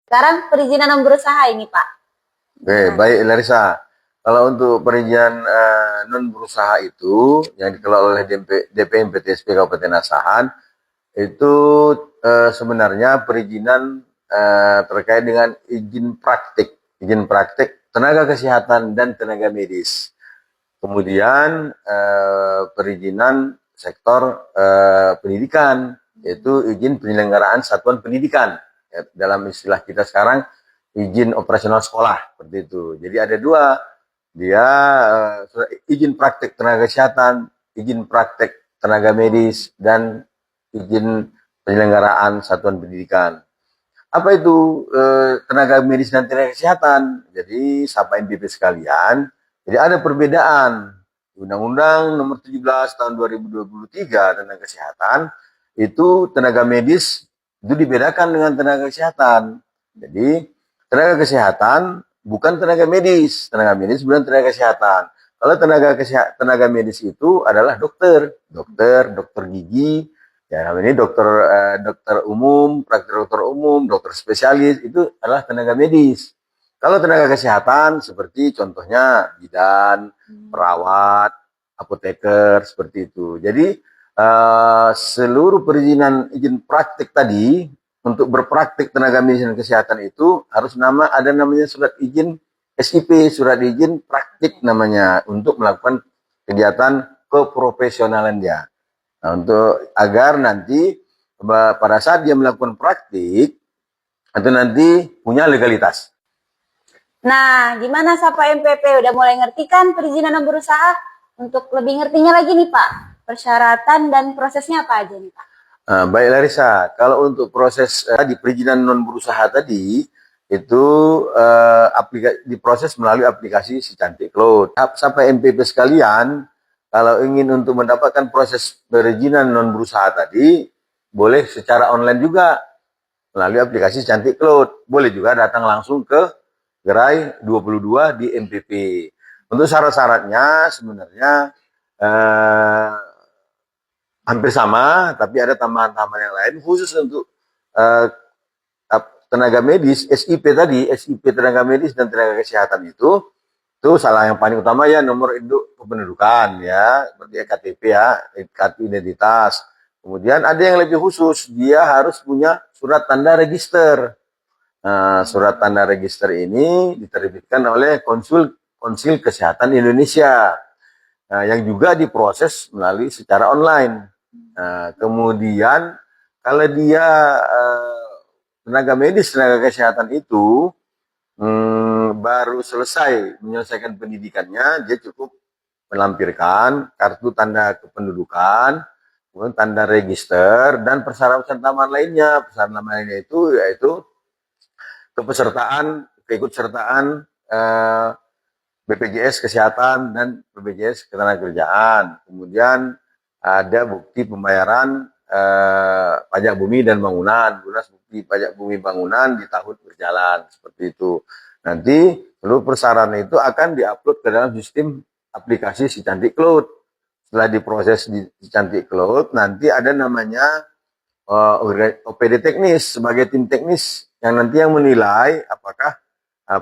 Sekarang perizinan berusaha ini, Pak. Oke, baik Larissa. Kalau untuk perizinan non berusaha itu yang dikelola oleh DPM PTSP Kabupaten Asahan itu sebenarnya perizinan terkait dengan izin praktik tenaga kesehatan dan tenaga medis. Kemudian perizinan sektor pendidikan, yaitu izin penyelenggaraan satuan pendidikan. Ya, dalam istilah kita sekarang izin operasional sekolah seperti itu. Jadi ada dua, dia izin praktek tenaga kesehatan, izin praktek tenaga medis, dan izin penyelenggaraan satuan pendidikan. Apa itu tenaga medis dan tenaga kesehatan? Jadi Sapa MPP sekalian, jadi ada perbedaan. Undang-Undang Nomor 17 Tahun 2023 tentang kesehatan itu tenaga medis itu dibedakan dengan tenaga kesehatan. Jadi tenaga kesehatan bukan tenaga medis bukan tenaga kesehatan. Kalau tenaga medis itu adalah dokter gigi, ya ini dokter umum, praktek dokter umum, dokter spesialis itu adalah tenaga medis. Kalau tenaga kesehatan seperti contohnya bidan, perawat, apoteker seperti itu. Jadi seluruh perizinan izin praktik tadi untuk berpraktik tenaga medis dan kesehatan itu harus ada namanya surat izin SIP, surat izin praktik namanya, untuk melakukan kegiatan keprofesionalan dia. Nah, untuk agar nanti pada saat dia melakukan praktik itu nanti punya legalitas. Nah, gimana Sapa MPP? Udah mulai ngerti kan perizinan berusaha? Untuk lebih ngertinya lagi nih, Pak, persyaratan dan prosesnya apa aja nih, Pak? Baik Larissa, kalau untuk proses di perizinan non berusaha tadi itu diproses melalui aplikasi Si Cantik Cloud. Sampai MPP sekalian, kalau ingin untuk mendapatkan proses perizinan non berusaha tadi, boleh secara online juga melalui aplikasi Si Cantik Cloud. Boleh juga datang langsung ke Gerai 22 di MPP. Untuk syarat-syaratnya sebenarnya hampir sama, tapi ada tambahan-tambahan yang lain khusus untuk tenaga medis, SIP tadi, SIP tenaga medis dan tenaga kesehatan itu salah yang paling utama ya nomor induk kependudukan ya, seperti KTP ya, kartu identitas. Kemudian ada yang lebih khusus, dia harus punya surat tanda register. Nah, surat tanda register ini diterbitkan oleh Konsil Kesehatan Indonesia, yang juga diproses melalui secara online. Nah, kemudian kalau dia tenaga medis, tenaga kesehatan itu baru menyelesaikan pendidikannya, dia cukup melampirkan kartu tanda kependudukan, kemudian tanda register, dan persyaratan tambahan lainnya. Persyaratan tambahan lainnya itu yaitu keikutsertaan BPJS Kesehatan dan BPJS Ketenagakerjaan. Kemudian ada bukti pembayaran pajak bumi dan bangunan, lunas bukti pajak bumi bangunan di tahun berjalan, seperti itu. Nanti seluruh persyaratan itu akan diupload ke dalam sistem aplikasi Si Cantik Cloud. Setelah diproses di Si Cantik Cloud, nanti ada namanya OPD teknis sebagai tim teknis yang nanti yang menilai apakah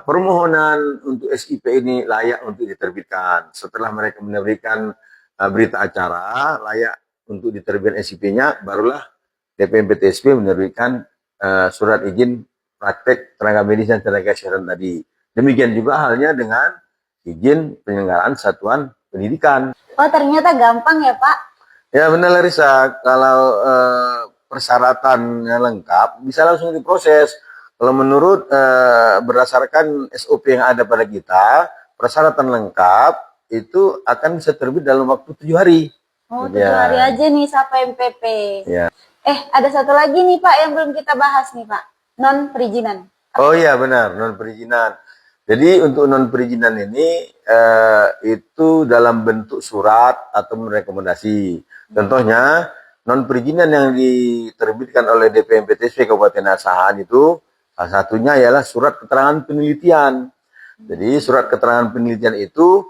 permohonan untuk SIP ini layak untuk diterbitkan. Setelah mereka menerbitkan berita acara layak untuk diterbitkan SIP-nya, barulah DPM PTSP menerbitkan surat izin praktek tenaga medis dan tenaga kesehatan tadi. Demikian juga halnya dengan izin penyelenggaraan satuan pendidikan. Oh, ternyata gampang ya, Pak? Ya benar Larissa, kalau persyaratannya lengkap bisa langsung diproses. Kalau menurut berdasarkan SOP yang ada pada kita, persyaratan lengkap itu akan bisa terbit dalam waktu 7 hari. Oh, 7 hari aja nih Sapa MPP. Ya. Ada satu lagi nih Pak yang belum kita bahas nih Pak, non perizinan. Oh iya benar, non perizinan. Jadi untuk non perizinan ini itu dalam bentuk surat atau rekomendasi. Contohnya non perizinan yang diterbitkan oleh DPM PTSP Kabupaten Asahan itu salah satunya ialah surat keterangan penelitian. Jadi surat keterangan penelitian itu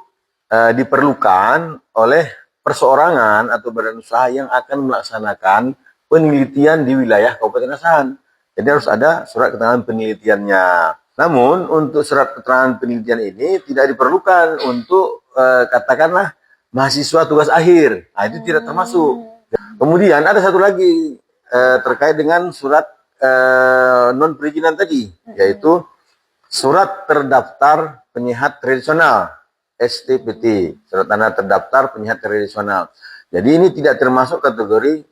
diperlukan oleh perseorangan atau badan usaha yang akan melaksanakan penelitian di wilayah Kabupaten Asahan. Jadi harus ada surat keterangan penelitiannya. Namun untuk surat keterangan penelitian ini tidak diperlukan untuk katakanlah mahasiswa tugas akhir. Nah, itu tidak termasuk. Kemudian ada satu lagi terkait dengan surat non perizinan tadi, yaitu surat terdaftar penyihat tradisional STPT, surat tanda terdaftar penyihat tradisional. Jadi ini tidak termasuk kategori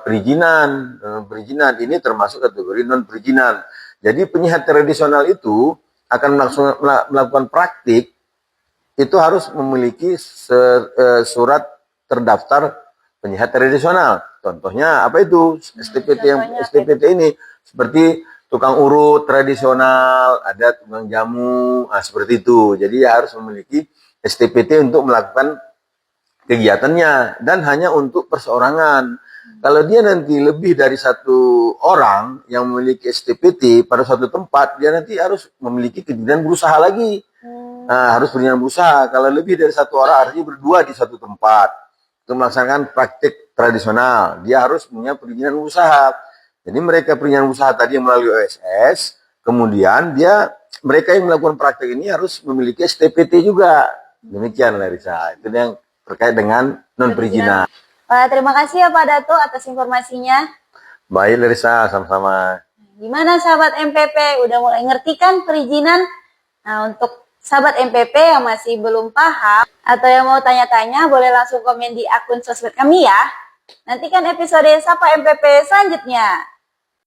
perizinan. Perizinan ini termasuk kategori non perizinan. Jadi penyihat tradisional itu akan melakukan praktik itu harus memiliki surat terdaftar penyihat tradisional. Contohnya apa itu? STPT STPT ini seperti tukang urut tradisional, ada tukang jamu, seperti itu. Jadi dia harus memiliki STPT untuk melakukan kegiatannya dan hanya untuk perseorangan. Kalau dia nanti lebih dari satu orang yang memiliki STPT pada suatu tempat, dia nanti harus memiliki kejujuran berusaha lagi. Nah, harus berjenjang berusaha. Kalau lebih dari satu orang, artinya berdua di satu tempat untuk melaksanakan praktik tradisional, dia harus punya perizinan usaha. Jadi mereka perizinan usaha tadi yang melalui OSS, kemudian mereka yang melakukan praktik ini harus memiliki STPT juga. Demikian Larissa, itu yang terkait dengan non perizinan. Terima kasih ya Pak Dato atas informasinya. Baik Larissa, sama-sama. Gimana sahabat MPP, udah mulai ngerti kan perizinan? Nah, untuk sahabat MPP yang masih belum paham atau yang mau tanya-tanya, boleh langsung komen di akun sosmed kami ya. Nantikan episode Sapa MPP selanjutnya.